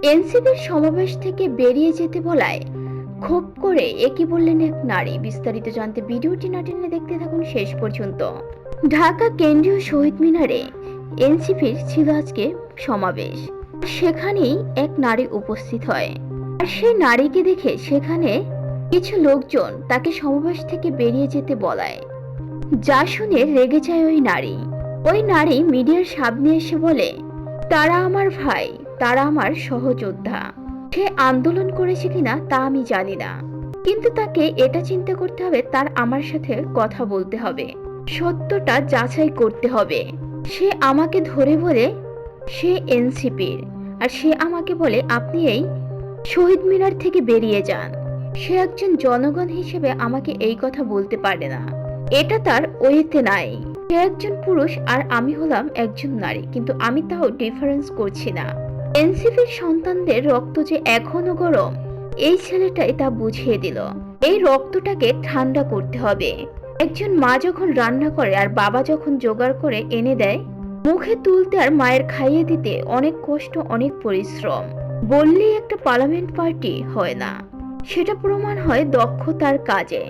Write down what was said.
এনসিপির সমাবেশ থেকে বেরিয়ে যেতে বলায় ক্ষোভ করে একই বললেন এক নারী। বিস্তারিত জানতে ভিডিওটি না টেনে দেখতে থাকুন শেষ পর্যন্ত। ঢাকা কেন্দ্রীয় শহীদ মিনারে এনসিপির ছিল আজকে সমাবেশ। সেখানেই এক নারী উপস্থিত হয়, আর সেই নারীকে দেখে সেখানে কিছু লোকজন তাকে সমাবেশ থেকে বেরিয়ে যেতে বলায়, যা শুনে রেগে যায় ওই নারী মিডিয়ার সামনে এসে বলে, তারা আমার ভাই, তারা আমার সহযোদ্ধা। সে আন্দোলন করেছে কিনা তা আমি জানি না, কিন্তু তাকে এটা চিন্তা করতে হবে, তার আমার সাথে কথা বলতে হবে, সত্যটা যাচাই করতে হবে। সে আমাকে ধরে বলে সে এনসিপির, আর সে আমাকে বলে আপনি এই শহীদ মিনার থেকে বেরিয়ে যান। সে একজন জনগণ হিসেবে আমাকে এই কথা বলতে পারে না, এটা তার ওয়েতে নাই। সে একজন পুরুষ আর আমি হলাম একজন নারী, কিন্তু আমি তাও ডিফারেন্স করছি না। এনসিপির সন্তানদের রক্ত যে এখনো গরম, এই ছেলেটাই তা বুঝিয়ে দিল। এই রক্তটাকে ঠান্ডা করতে হবে। একজন মা যখন রান্না করে আর বাবা যখন জোগাড় করে এনে দেয়, মুখে তুলতে আর মায়ের খাইয়ে দিতে অনেক কষ্ট, অনেক পরিশ্রম। বললেই একটা পার্লামেন্ট পার্টি হয় না, সেটা প্রমাণ হয় দক্ষতার কাজে।